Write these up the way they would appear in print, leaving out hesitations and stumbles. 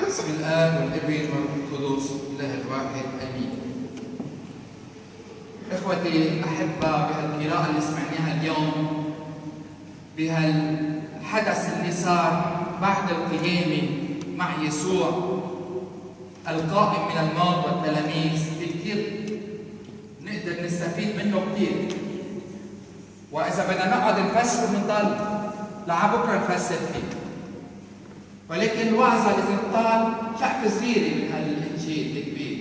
باسم الآب والابن والروح القدس الله الواحد آمين. إخوتي الأحبة، بهالقراءة اللي سمعناها اليوم، بهالحدث اللي صار بعد القيامة مع يسوع القائم من الموت والتلاميذ، في كثير نقدر نستفيد منه كثير. وإذا بدنا نقعد نفسر بنضل لعبكره نفسر فيه. ولكن الوعظة اللي تنقال شقفة صغيرة من هالإنجيل الكبير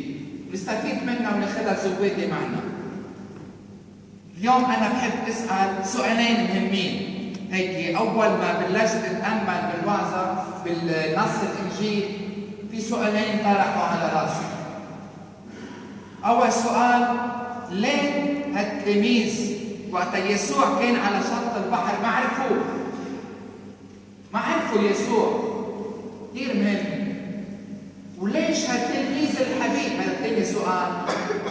نستفيد منها وناخذها زوادة معنا. اليوم أنا بحب أسأل سؤالين مهمين هيك. أول ما بلشت أتأمل بالوعظة بالنص الإنجيل في سؤالين طرحوا على راسي. أول سؤال: ليه هالتلاميذ وقت يسوع كان على شط البحر ما عرفوا يسوع؟ كثير مهم. وليش هالتلميذ الحبيب، هذا ثاني سؤال،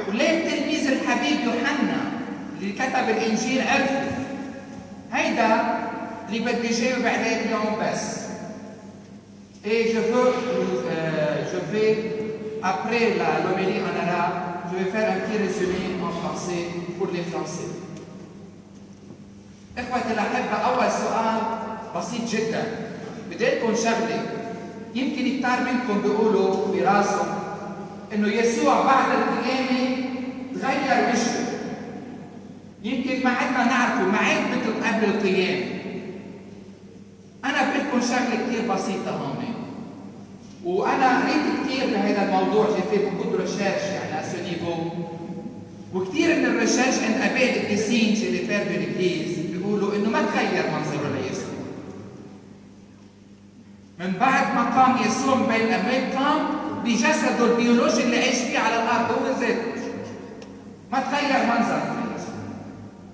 وليه التلميذ الحبيب يوحنا اللي كتب الانجيل عرفه؟ هيدا اللي بدي جاوب عليه اليوم بس. Et je vais après l'homélie en arabe, je vais faire un petit résumé en français pour les Français. إخوتي الأحبة، أول سؤال بسيط جدا. بدي لكم شغلة يمكن كتار منكم بيقولوا براسهم إنه يسوع بعد القيامة تغير وجهه. يمكن ما عدنا نعرفه، ما عاد مثل قبل القيامة. أنا بقول لكم شغلة كتير بسيطة هون، وأنا قريت كتير بهذا الموضوع، جي في beaucoup de recherche يعني à ce niveau. وكثير من الريشيرش عند اباء القديسين chez les pères de l'église بيقولوا انه ما تغير منظره ليسوع. من بعد ما قام يسوع من بين الاموات، قام بجسده البيولوجي اللي عايش فيه على الارض هو ذاته. ما تغير منظره ليسوع،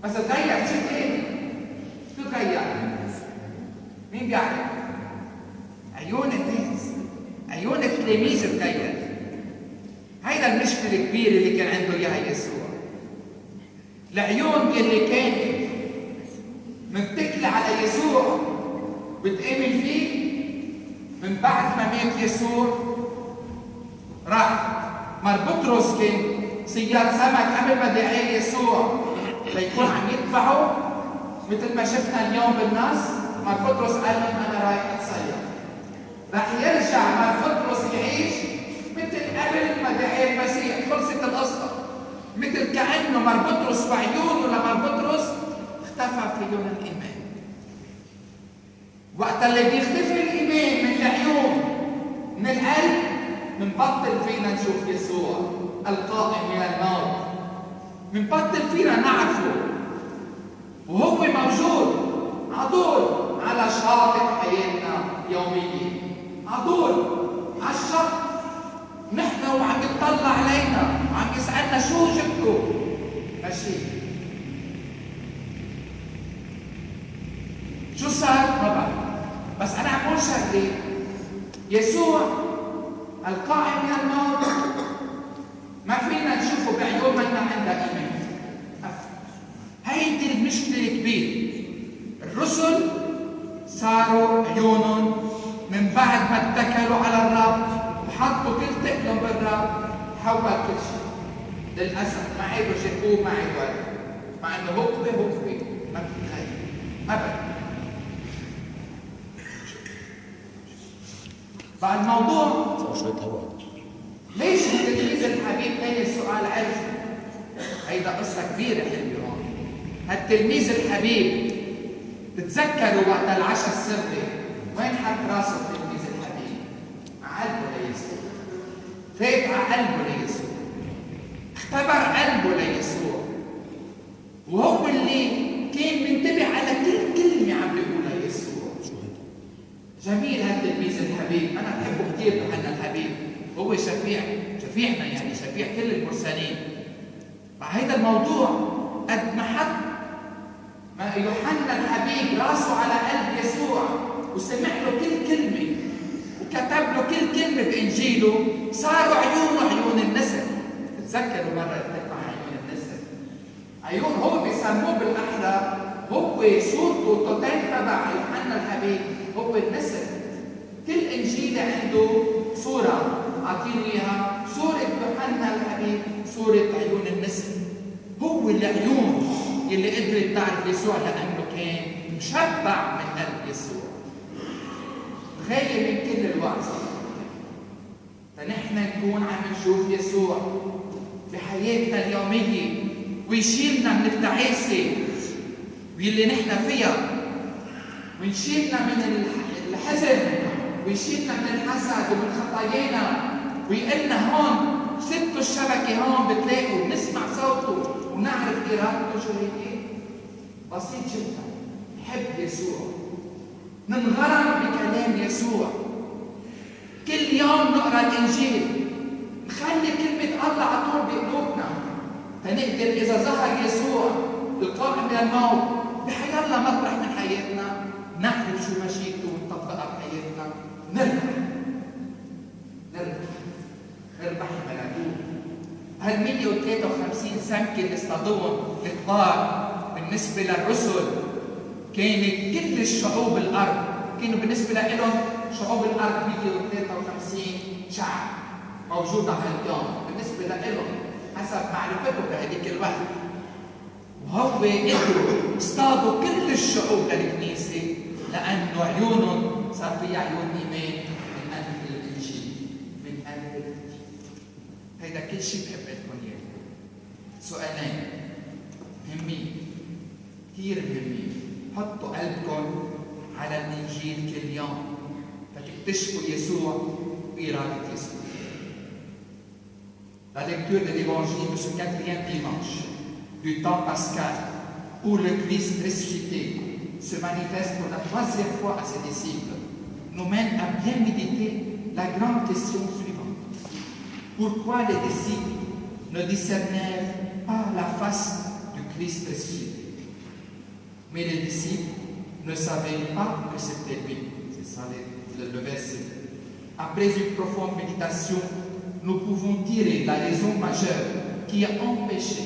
بس تغير شيء ثاني. شو تغير؟ مين بيعرف؟ عيون الناس، عيون التلاميذ تغير. هيدا المشكلة الكبيرة اللي كان عنده إياها يسوع. العيون اللي كانت متكلة على يسوع بتآمن فيه، من بعد ما مات يسوع راح مر بطرس كان صياد سمك قبل ما دعاه يسوع ليكون عم يتبعه مثل ما شفنا اليوم بالنص. مر بطرس قال لهم أنا رايح أتصيد. راح يرجع مر بطرس يعيش مثل قبل ما دعاه المسيح. خلصت القصة. مثل كأنه مر بطرس وعيونه لمر بطرس اختفى فيهم الإيمان. وقت اللي بيختفي الإيمان من العيون من القلب، منبطل فينا نشوف يسوع القائم من الموت. منبطل فينا نعرفه وهو موجود عطول على شاطئ حياتنا يوميا، عطول على الشط. نحن وعم يطلع علينا وعم يسألنا شو جبتوا؟ ماشي. شو صار؟ ما بعرف. بس أنا عم بقول شغلة، يسوع القائم من الموت ما فينا نشوفه بعيون ما عندنا إيمان. هيدي المشكلة الكبيرة. الرسل صاروا عيونهم من بعد ما اتكلوا على الرب وحطوا كل تقلهم بالرب حول كل شيء. للأسف ما عادوا شافوه، ما عادوا مع إنه هو ما بتتغير أبدا. بقى الموضوع ليش التلميذ الحبيب ثاني السؤال عرفه؟ هيدا قصة كبيرة حلوة هون. هالتلميذ الحبيب تتذكروا وقت العشاء السري وين حط راسه التلميذ الحبيب؟ على قلبه ليسوع. فات على قلبه ليسوع. اختبر قلبه ليسوع. وهو اللي كان منتبه على كل كلمة عم بيقولها يسوع. جميل هالتلميذ الحبيب، أنا بحبه كثير يوحنا الحبيب. هو شفيعنا يعني شفيع كل المرسلين. فهيدا الموضوع قد ما حط يوحنا الحبيب راسه على قلب يسوع وسمع له كل كلمة وكتب له كل كلمة بإنجيله، صاروا عيونه عيون النسر. تتذكروا مرة تطلع عيون النسر. عيون هو بيسموه بالأحرى، هو صورته التوتال تبع يوحنا الحبيب هو النسر. كل إنجيل عنده صورة أعطيني إياها، صورة يوحنا الحبيب، صورة عيون النسر. هو العيون اللي قدرت تعرف يسوع لأنه كان مشبع من قلب يسوع. غاية من كل الوعظ فنحن نكون عم نشوف يسوع بحياتنا اليومية ويشيلنا من التعاسة واللي نحن فيها، ويشيلنا من الحزن، ويشيلنا من الحسد ومن خطايانا، ويقلنا هون سدوا الشبكة هون بتلاقوا نسمع صوته ونعرف إرادته شو هي. بسيط جدا، نحب يسوع، ننغرم بكلام يسوع، كل يوم نقرا الإنجيل، نخلي كلمة الله على طول بقلوبنا فنقدر إذا ظهر يسوع القائم من الموت بحياة الله مطرح من حياتنا نعرف شو مشيئته ونطبقها بحياتنا، نربح الملكوت. هال 153 سمكة اللي اصطادوهم الكبار بالنسبة للرسل كانت كل الشعوب الأرض، كانوا بالنسبة لهم شعوب الأرض 153 شعب موجودة هاليوم بالنسبة لهم حسب معرفتهم بهذيك الوقت، وهو قدروا اصطادوا كل الشعوب للكنيسة لأنه عيونهم صار فيها عيون إيمان من قلب الإنجيل، من قلب الإنجيل. هيدا كل شيء بحب لكم إياه. سؤالين مهمين كثير مهمين، حطوا قلبكم على الإنجيل كل يوم فتكتشفوا يسوع وإرادة يسوع. La lecture de l'Évangile de ce 4e dimanche du temps pascal où le Christ ressuscité se manifeste pour la 3e fois à ses disciples nous mène à bien méditer la grande question suivante. Pourquoi les disciples ne discernèrent pas la face du Christ ressuscité? Mais les disciples ne savaient pas que c'était lui. C'est ça le verset. Après une profonde méditation, nous pouvons tirer la raison majeure qui a empêché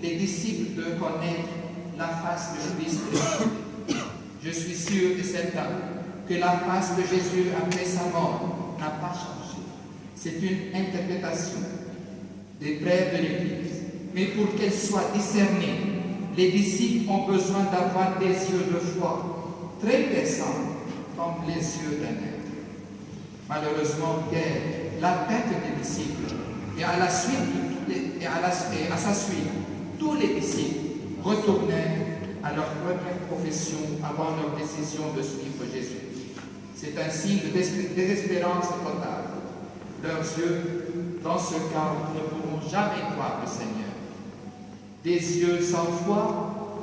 les disciples de connaître la face de Christ ressuscité. Je suis sûr et certain que la face de Jésus après sa mort n'a pas changé. C'est une interprétation des prêtres de l'Église. Mais pour qu'elle soit discernée, les disciples ont besoin d'avoir des yeux de foi très puissants comme les yeux d'un être. Malheureusement, Pierre, la tête des disciples, et à sa suite, tous les disciples retournèrent à leur première profession avant leur décision de suivre Jésus. C'est un signe de désespérance totale. Leurs yeux, dans ce cas, ne pourront jamais voir le Seigneur. Des yeux sans foi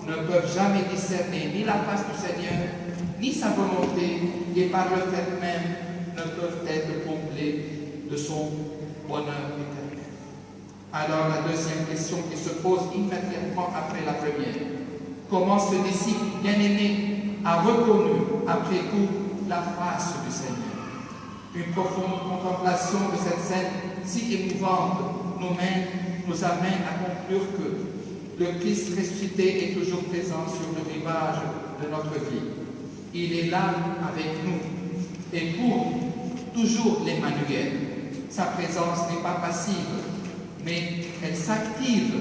ne peuvent jamais discerner ni la face du Seigneur, ni sa volonté, et par le fait même ne peuvent être comblés de son bonheur éternel. Alors la deuxième question qui se pose immédiatement après la première: comment ce disciple bien-aimé a reconnu après coup la face du Seigneur? Une profonde contemplation de cette scène si émouvante nous amène à conclure que le Christ ressuscité est toujours présent sur le rivage de notre vie. Il est là avec nous et pour toujours l'Emmanuel. Sa présence n'est pas passive, mais elle s'active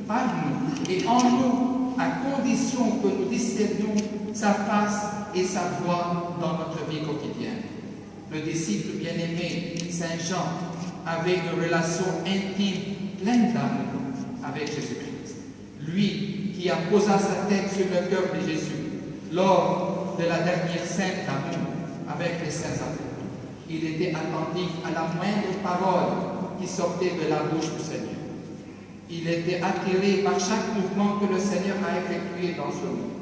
par nous et en nous à condition que nous discernions sa face et sa voix dans notre vie quotidienne. Le disciple bien-aimé, Saint Jean, avait une relation intime, pleine d'amour avec Jésus-Christ. Lui qui a posé sa tête sur le cœur de Jésus lors de la dernière scène d'amour avec les saints apôtres. Il était attentif à la moindre parole qui sortait de la bouche du Seigneur. Il était attiré par chaque mouvement que le Seigneur a effectué dans ce monde.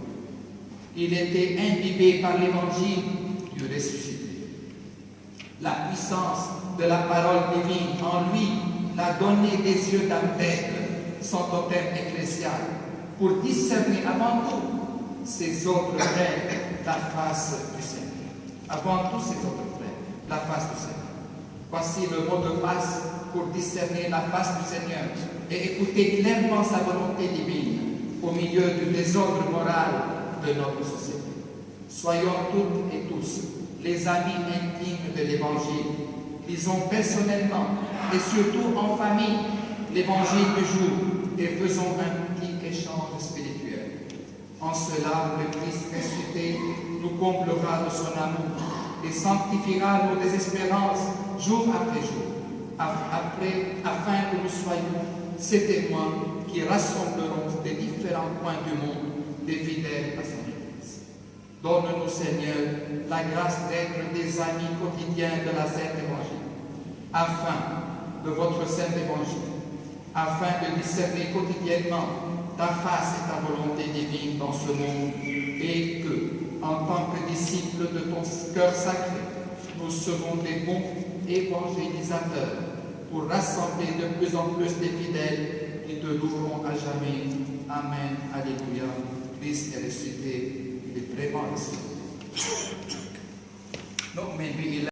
Il était imbibé par l'évangile du ressuscité. La puissance de la parole divine en lui l'a donné des yeux d'apôtre, son totem ecclésial, pour discerner avant tout ses autres frères la face du Seigneur. Avant tous ses autres frères, la face du Seigneur. Voici le mot de passe pour discerner la face du Seigneur et écouter clairement sa volonté divine au milieu du désordre moral de notre société. Soyons toutes et tous les amis intimes de l'Évangile lisons personnellement et surtout en famille l'évangile du jour et faisons un petit échange spirituel. En cela, le Christ ressuscité nous comblera de son amour et sanctifiera nos désespérances jour après jour, afin que nous soyons ces témoins qui rassembleront des différents coins du monde des fidèles à son Église. Donne-nous, Seigneur, la grâce d'être des amis quotidiens de la Sainte Évangile, afin de votre Saint Évangile, afin de discerner quotidiennement ta face et ta volonté divine dans ce monde, et que, en tant que disciples de ton cœur sacré, nous serons des bons évangélisateurs pour rassembler de plus en plus des fidèles qui te loueront à jamais. Amen. Alléluia. Christ est ressuscité. Il est vraiment ressuscité. Donc, maybe